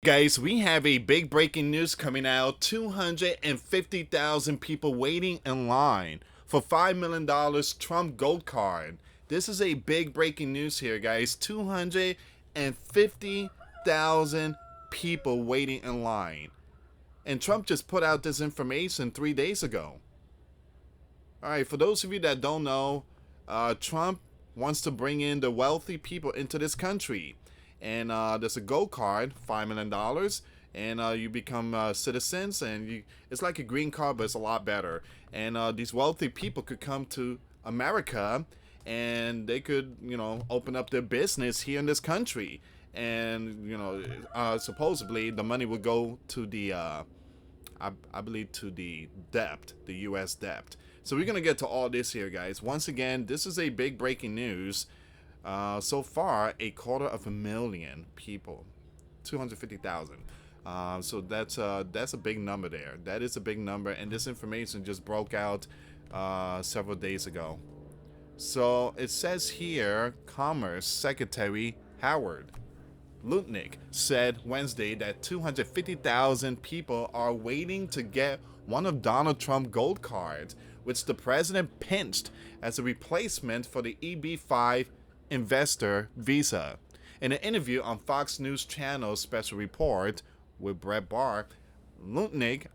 guys, we have a big breaking news coming out. 250,000 people waiting in line for $5 million Trump gold card. This is a big breaking news here, guys. 250,000 people waiting in line. And Trump just put out this information 3 days ago. All right, for those of you that don't know, Trump wants to bring in the wealthy people into this country. And there's a gold card, $5 million, and you become citizens, and it's like a green card, but it's a lot better. And these wealthy people could come to America, and they could, open up their business here in this country. And supposedly the money would go to the, I believe, to the debt, the U.S. debt. So we're gonna get to all this here, guys. Once again, this is a big breaking news. So far, 250,000 people, 250,000. So that's a big number there. That is a big number, and this information just broke out several days ago. So it says here, Commerce Secretary Howard Lutnick said Wednesday that 250,000 people are waiting to get one of Donald Trump's gold cards, which the president pinched as a replacement for the EB-5 investor visa. In an interview on Fox News Channel's Special Report with Brett Barr, Lutnick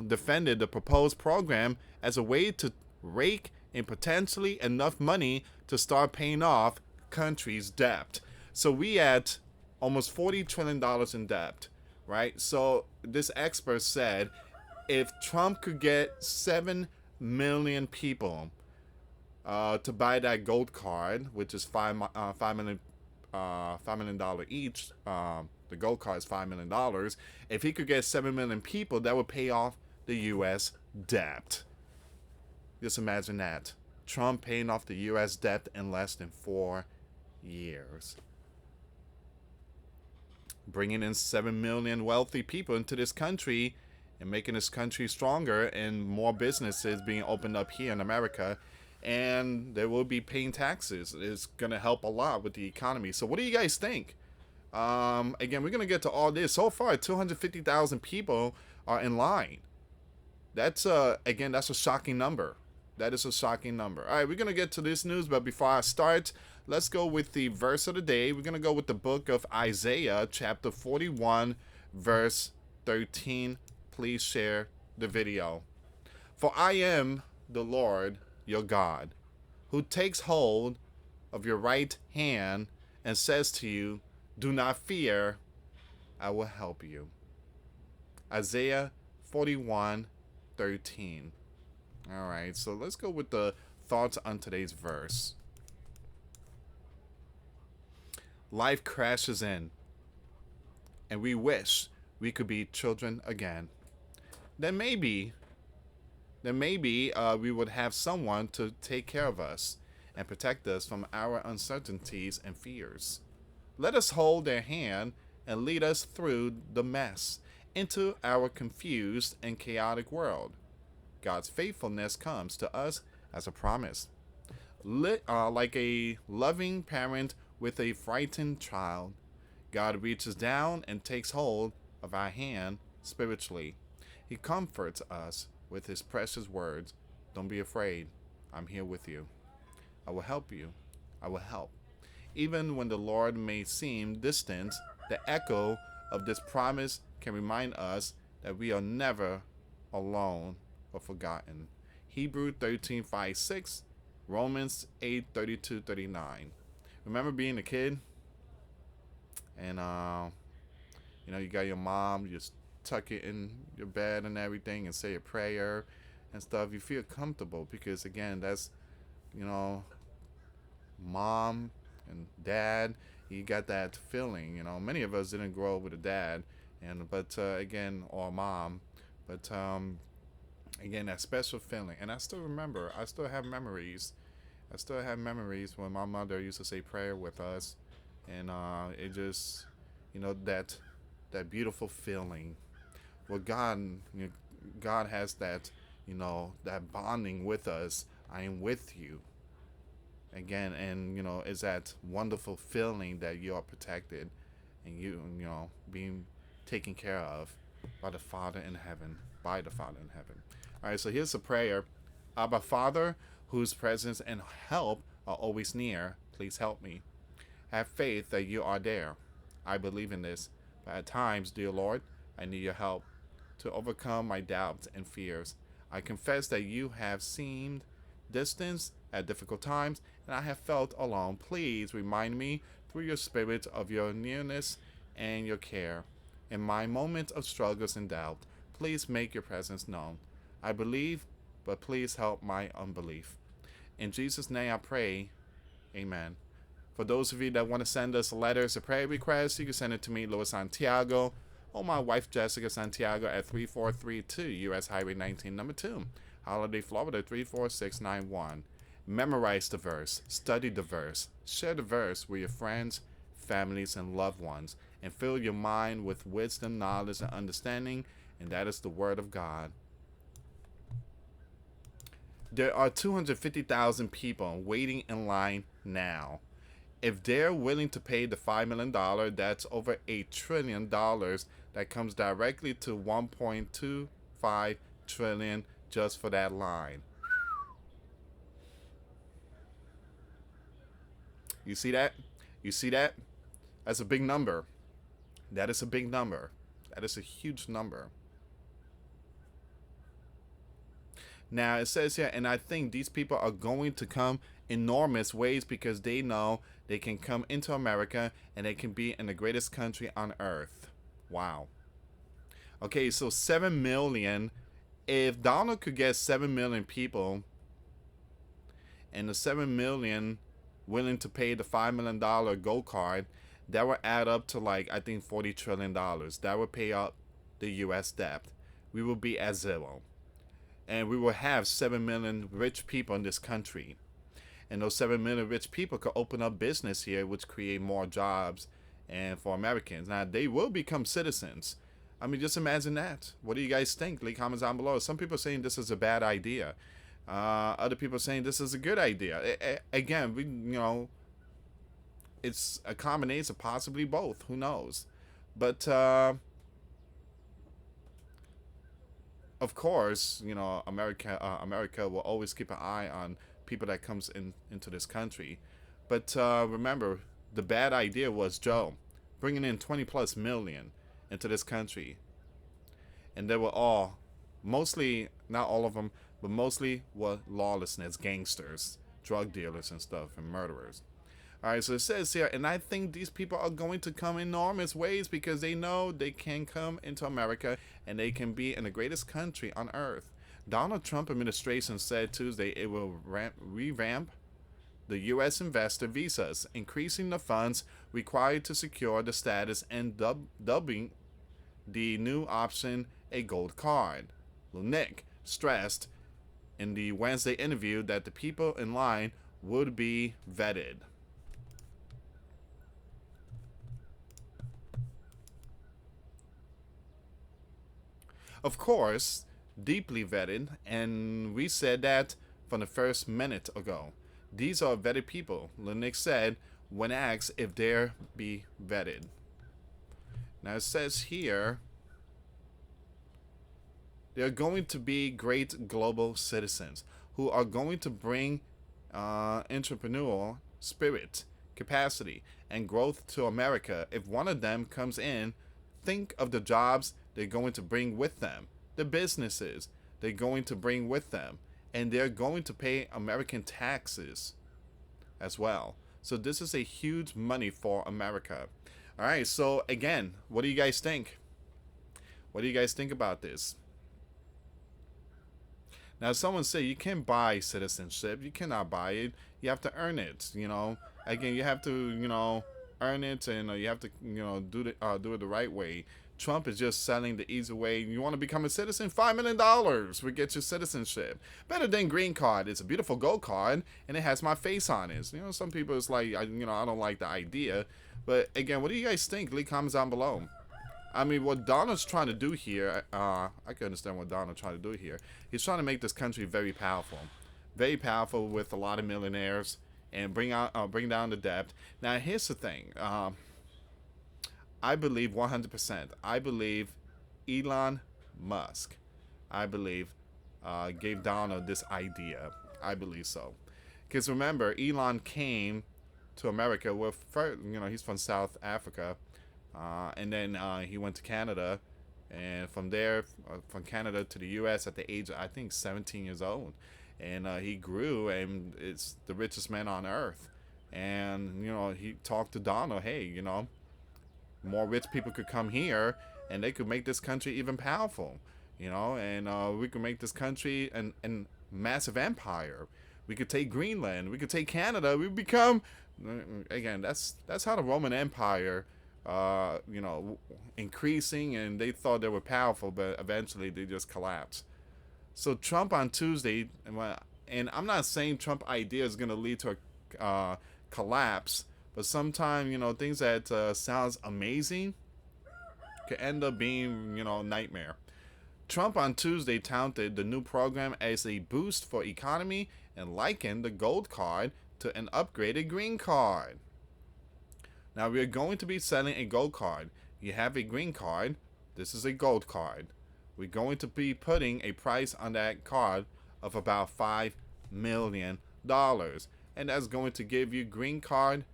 defended the proposed program as a way to rake in potentially enough money to start paying off country's debt. So we at almost $40 trillion in debt, right? So this expert said if Trump could get 7 million people to buy that gold card, which is $5 million each. The gold card is $5 million. If he could get 7 million people, that would pay off the U.S. debt. Just imagine that. Trump paying off the U.S. debt in less than 4 years. Bringing in 7 million wealthy people into this country and making this country stronger, and more businesses being opened up here in America. And they will be paying taxes. It's going to help a lot with the economy. So what do you guys think? Again, we're going to get to all this. So far, 250,000 people are in line. That's a shocking number. That is a shocking number. All right, we're going to get to this news. But before I start, let's go with the verse of the day. We're going to go with the book of Isaiah, chapter 41, verse 13. Please share the video. For I am the Lord your God, who takes hold of your right hand and says to you, do not fear, I will help you. Isaiah 41:13. All right, so let's go with the thoughts on today's verse. Life crashes in, and we wish we could be children again. Then maybe we would have someone to take care of us and protect us from our uncertainties and fears. Let us hold their hand and lead us through the mess into our confused and chaotic world. God's faithfulness comes to us as a promise. Like a loving parent with a frightened child, God reaches down and takes hold of our hand spiritually. He comforts us with his precious words. Don't be afraid. I'm here with you. I will help you. I will help. Even when the Lord may seem distant, the echo of this promise can remind us that we are never alone or forgotten. Hebrews 13:5-6, Romans 8:32-39. Remember being a kid? And you got your mom, you just tuck it in your bed and everything and say a prayer and stuff. You feel comfortable because, again, that's, mom and dad. You got that feeling. Many of us didn't grow up with a dad, but or a mom, but again, that special feeling. And I still remember. I still have memories. When my mother used to say prayer with us, and it just, that beautiful feeling. Well, God has that, that bonding with us. I am with you. Again, and it's that wonderful feeling that you are protected, and being taken care of by the Father in heaven. By the Father in heaven. All right, so here's a prayer. Abba Father, whose presence and help are always near, please help me. Have faith that you are there. I believe in this, but at times, dear Lord, I need your help to overcome my doubts and fears. I confess that you have seemed distant at difficult times, and I have felt alone. Please remind me through your Spirit of your nearness and your care. In my moments of struggles and doubt, please make your presence known. I believe, but please help my unbelief. In Jesus' name I pray, amen. For those of you that want to send us letters or prayer requests, you can send it to me, US Santiago, or my wife, Jessica Santiago, at 3432 US Highway 19, number 2, Holiday, Florida, 34691. Memorize the verse, study the verse, share the verse with your friends, families, and loved ones, and fill your mind with wisdom, knowledge, and understanding, and that is the Word of God. There are 250,000 people waiting in line now. If they're willing to pay the $5 million, that's over $8 trillion that comes directly to 1.25 trillion just for that line. You see that? You see that? That's a big number. That is a big number. That is a huge number. Now it says here, and I think these people are going to come enormous ways because they know they can come into America and they can be in the greatest country on earth. Wow. Okay, so 7 million. If Donald could get 7 million people and the 7 million willing to pay the $5 million gold card, that would add up to like, I think, $40 trillion. That would pay up the US debt. We will be at zero. And we will have 7 million rich people in this country. And those 7 million rich people could open up business here, which create more jobs and for Americans. Now, they will become citizens. I mean, just imagine that. What do you guys think? Leave comments down below. Some people are saying this is a bad idea. Other people are saying this is a good idea. Again, it's a combination of possibly both. Who knows? But of course, America will always keep an eye on people that comes into this country. But remember, the bad idea was Joe bringing in 20 plus million into this country, and they were all, mostly, not all of them, but mostly were lawlessness, gangsters, drug dealers and stuff, and murderers. All right, so it says here, and I think these people are going to come in enormous ways because they know they can come into America and they can be in the greatest country on earth. Donald Trump administration said Tuesday it will revamp the U.S. investor visas, increasing the funds required to secure the status and dubbing the new option a gold card. Lunick stressed in the Wednesday interview that the people in line would be vetted. Of course, deeply vetted, and we said that from the first minute ago. These are vetted people, Lunick said when asked if they're be vetted. Now it says here, they're going to be great global citizens who are going to bring entrepreneurial spirit, capacity, and growth to America. If one of them comes in, think of the jobs they're going to bring with them, the businesses they're going to bring with them, and they're going to pay American taxes as well. So this is a huge money for America. All right, so again, what do you guys think? What do you guys think about this? Now, someone say you can't buy citizenship. You cannot buy it. You have to earn it. Again, you have to earn it, and you have to do it the right way. Trump is just selling the easy way. You want to become a citizen? $5 million will get you citizenship. Better than green card. It's a beautiful gold card, and it has my face on it. Some people it's like, I don't like the idea. But again, what do you guys think? Leave comments down below. I mean, what Donald's trying to do here, I can understand what Donald's trying to do here. He's trying to make this country very powerful with a lot of millionaires, and bring down the debt. Now, here's the thing. I believe 100%. I believe Elon Musk, I believe, gave Donald this idea. I believe so. Because remember, Elon came to America with, he's from South Africa, and then he went to Canada, and from there, from Canada to the U.S. at the age of, I think, 17 years old, and he grew and is the richest man on earth. And he talked to Donald, hey, more rich people could come here, and they could make this country even powerful, and we could make this country an massive empire. We could take Greenland, we could take Canada, we become, again, that's how the Roman Empire, increasing, and they thought they were powerful, but eventually they just collapsed. So Trump on Tuesday, and I'm not saying Trump idea is going to lead to a collapse, but sometimes, things that sounds amazing could end up being, nightmare. Trump on Tuesday touted the new program as a boost for economy and likened the gold card to an upgraded green card. Now we are going to be selling a gold card. You have a green card. This is a gold card. We're going to be putting a price on that card of about $5 million. And that's going to give you green card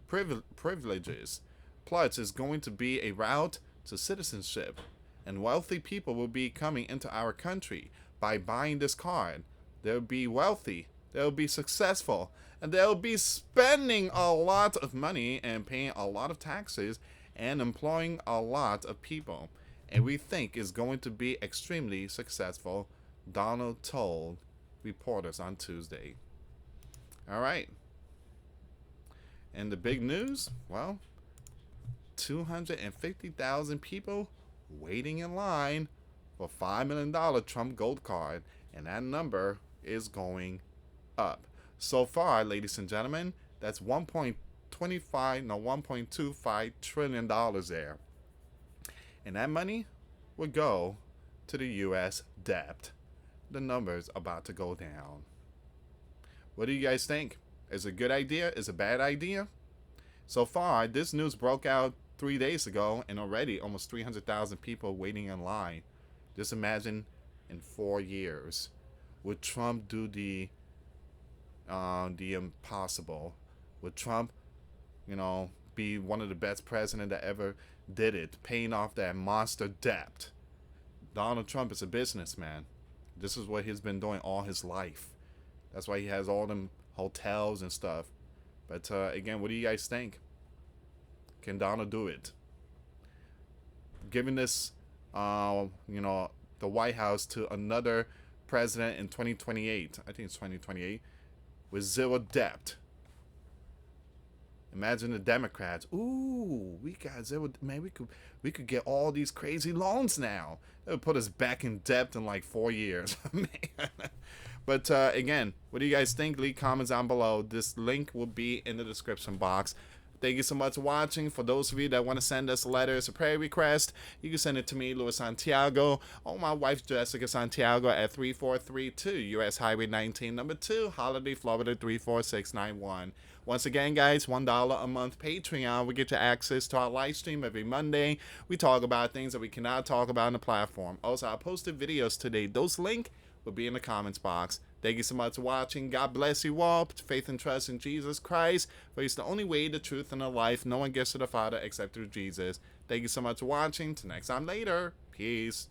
privileges. Plus, it's going to be a route to citizenship. And wealthy people will be coming into our country by buying this card. They'll be wealthy. They'll be successful. And they'll be spending a lot of money and paying a lot of taxes and employing a lot of people. And we think is going to be extremely successful, Donald told reporters on Tuesday. All right. And the big news? Well, 250,000 people waiting in line for $5 million Trump gold card. And that number is going up. So far, ladies and gentlemen, that's $1.25 trillion there. And that money would go to the U.S. debt. The number's about to go down. What do you guys think? Is it a good idea? Is it a bad idea? So far, this news broke out 3 days ago, and already almost 300,000 people waiting in line. Just imagine in 4 years, would Trump do the impossible? Would Trump, be one of the best presidents that ever did it, paying off that monster debt? Donald Trump is a businessman. This is what he's been doing all his life. That's why he has all them hotels and stuff. But again, what do you guys think? Can Donald do it? Giving this, the White House to another president in 2028. I think it's 2028. With zero debt. Imagine the Democrats. Ooh, we got zero. Man, we could get all these crazy loans now. It would put us back in debt in like 4 years. Man. But again, what do you guys think? Leave comments down below. This link will be in the description box. Thank you so much for watching. For those of you that want to send us letters or prayer request, you can send it to me, US Santiago, or my wife, Jessica Santiago, at 3432 US Highway 19, number 2, Holiday, Florida 34691. Once again, guys, $1 a month Patreon. We get you access to our live stream every Monday. We talk about things that we cannot talk about on the platform. Also, I posted videos today. Those links will be in the comments box. Thank you so much for watching. God bless you all. Put faith and trust in Jesus Christ, for He's the only way, the truth, and the life. No one gets to the Father except through Jesus. Thank you so much for watching. Till next time later. Peace.